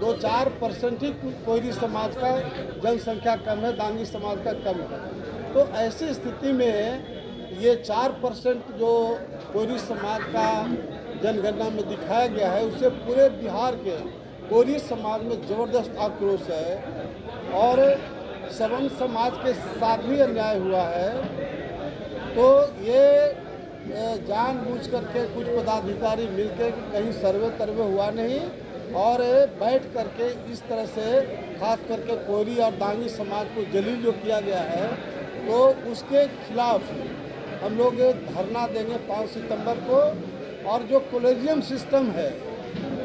2-4% ही कोयरी समाज का जनसंख्या कम है, दांगी समाज का कम है। तो ऐसी स्थिति में ये 4% जो कोयरी समाज का जनगणना में दिखाया गया है, उससे पूरे बिहार के कोयरी समाज में ज़बरदस्त आक्रोश है और सवर्ण समाज के साथ भी अन्याय हुआ है। तो ये जानबूझ करके कुछ पदाधिकारी मिलकर कहीं सर्वे तरवे हुआ नहीं और बैठ करके इस तरह से खास करके कोयरी और दांगी समाज को जलील जो किया गया है, तो उसके खिलाफ हम लोग धरना देंगे 5 सितंबर को। और जो कॉलेजियम सिस्टम है,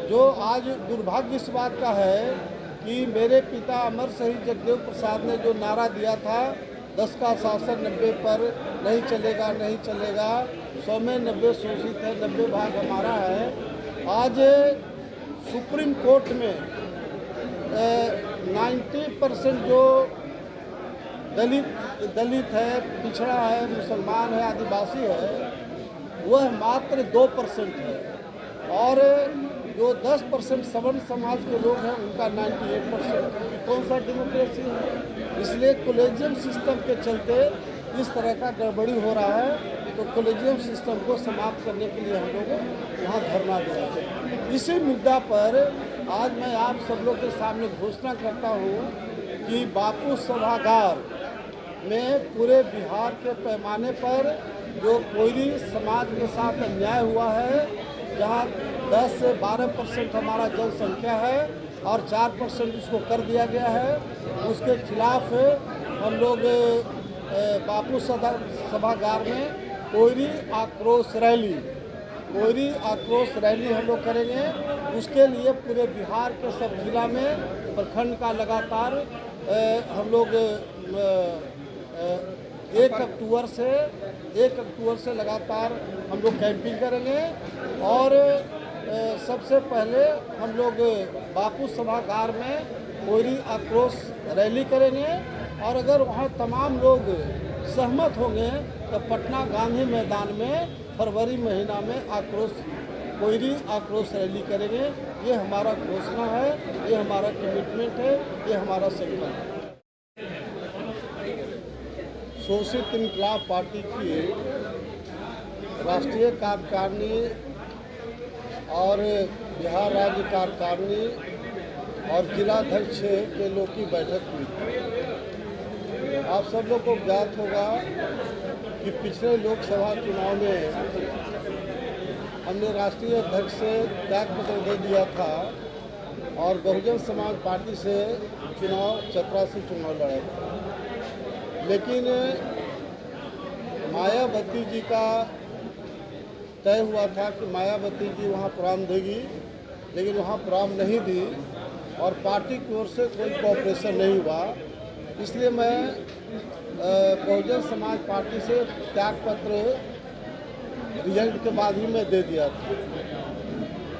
जो आज दुर्भाग्य इस बात का है कि मेरे पिता अमर शहीद जगदेव प्रसाद ने जो नारा दिया था 10 का शासन 90 पर नहीं चलेगा, नहीं चलेगा, 100 में 90 शोषित है, 90 भाग हमारा है। आज सुप्रीम कोर्ट में 90% जो दलित है, पिछड़ा है, मुसलमान है, आदिवासी है, वह मात्र 2% है और जो 10% सवर्ण समाज के लोग हैं उनका 98%। कौन सा डेमोक्रेसी है? इसलिए कॉलेजियम सिस्टम के चलते इस तरह का गड़बड़ी हो रहा है। तो कॉलेजियम सिस्टम को समाप्त करने के लिए हम लोग यहाँ धरना दे रहे हैं। इसी मुद्दा पर आज मैं आप सब लोग के सामने घोषणा करता हूँ कि बापू सभागार में पूरे बिहार के पैमाने पर जो कोयरी समाज के साथ अन्याय हुआ है, जहाँ 10 से 12% हमारा जनसंख्या है और 4% उसको कर दिया गया है, उसके खिलाफ हम लोग बापू सभागार में कोयरी आक्रोश रैली हम लोग करेंगे। उसके लिए पूरे बिहार के सब जिला में प्रखंड का लगातार हम लोग 1 अक्टूबर से लगातार हम लोग कैंपिंग करेंगे और सबसे पहले हम लोग बापू सभागार में कोयरी आक्रोश रैली करेंगे और अगर वहाँ तमाम लोग सहमत होंगे तो पटना गांधी मैदान में फरवरी महीना में कोयरी आक्रोश रैली करेंगे। ये हमारा घोषणा है, ये हमारा कमिटमेंट है, ये हमारा संकल्प है। शोषित इनकलाब पार्टी की राष्ट्रीय कार्यकारिणी और बिहार राज्य कार्यकारिणी और जिलाध्यक्ष के लोग की बैठक हुई। आप सब लोग को ज्ञात होगा कि पिछले लोकसभा चुनाव में हमने राष्ट्रीय अध्यक्ष से त्यागपत्र दे दिया था और बहुजन समाज पार्टी से चतरा से चुनाव लड़ा था। लेकिन मायावती जी का तय हुआ था कि मायावती जी वहाँ प्रोग्राम देगी, लेकिन वहाँ प्रोग्राम नहीं दी और पार्टी की ओर से कोई कोऑपरेशन नहीं हुआ। इसलिए मैं बहुजन समाज पार्टी से त्यागपत्र रिजल्ट के बाद ही मैं दे दिया था।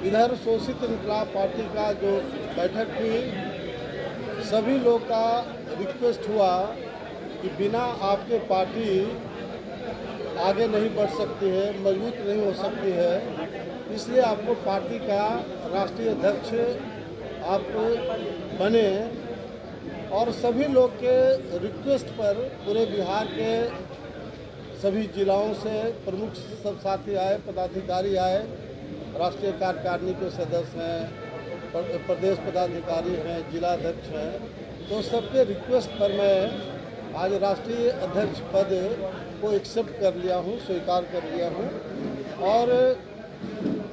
इधर शोषित इनकलाब पार्टी का जो बैठक हुई, सभी लोग का रिक्वेस्ट हुआ कि बिना आपके पार्टी आगे नहीं बढ़ सकती है, मजबूत नहीं हो सकती है, इसलिए आपको पार्टी का राष्ट्रीय अध्यक्ष आप बने। और सभी लोग के रिक्वेस्ट पर पूरे बिहार के सभी जिलाओं से प्रमुख सब साथी आए, पदाधिकारी आए, राष्ट्रीय कार्यकारिणी के सदस्य हैं, प्रदेश पदाधिकारी हैं, जिलाध्यक्ष हैं। तो सबके रिक्वेस्ट पर मैं आज राष्ट्रीय अध्यक्ष पद को एक्सेप्ट कर लिया हूँ, स्वीकार कर लिया हूँ। और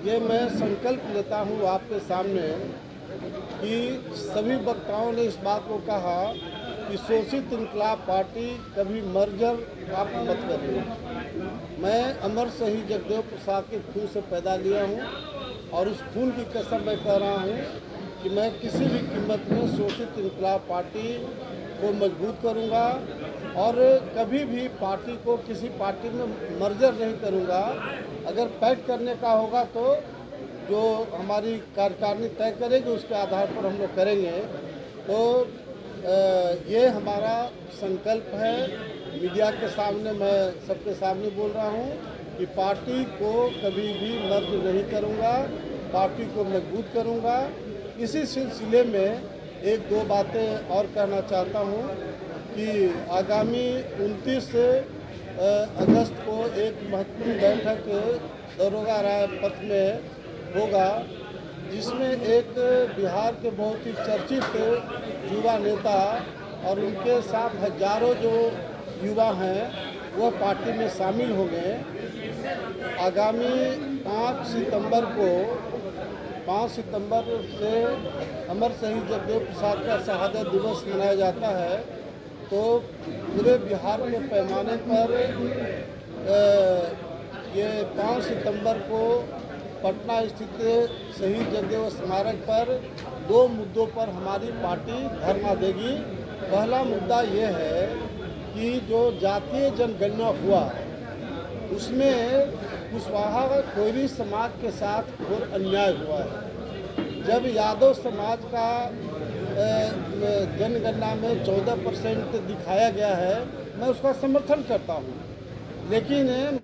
ये मैं संकल्प लेता हूँ आपके सामने कि सभी वक्ताओं ने इस बात को कहा कि शोषित इनकलाब पार्टी कभी मर्जर आप मत करिए। मैं अमर शहीद जगदेव प्रसाद के खून से पैदा लिया हूँ और उस खून की कसम मैं कह रहा हूँ कि मैं किसी भी कीमत में शोषित इनकलाब पार्टी को मजबूत करूँगा और कभी भी पार्टी को किसी पार्टी में मर्जर नहीं करूँगा। अगर पैक्ट करने का होगा तो जो हमारी कार्यकारिणी तय करेगी उसके आधार पर हम लोग करेंगे। तो ये हमारा संकल्प है। मीडिया के सामने मैं सबके सामने बोल रहा हूँ कि पार्टी को कभी भी मर्ज नहीं करूँगा, पार्टी को मजबूत करूँगा इसी सिलसिले में एक दो बातें और कहना चाहता हूँ कि आगामी 29 अगस्त को एक महत्वपूर्ण बैठक दरोगा राय पथ में होगा, जिसमें एक बिहार के बहुत ही चर्चित युवा नेता और उनके साथ हजारों जो युवा हैं वह पार्टी में शामिल होंगे। आगामी 5 सितंबर से अमर शहीद जगदेव प्रसाद का शहादत दिवस मनाया जाता है, तो पूरे बिहार के पैमाने पर ये 5 सितंबर को पटना स्थित शहीद जगदेव स्मारक पर 2 मुद्दों पर हमारी पार्टी धरना देगी। पहला मुद्दा ये है कि जो जातीय जनगणना हुआ उसमें कुशवाहा कोयरी समाज के साथ घोर अन्याय हुआ है। जब यादव समाज का जनगणना में 14% दिखाया गया है, मैं उसका समर्थन करता हूँ, लेकिन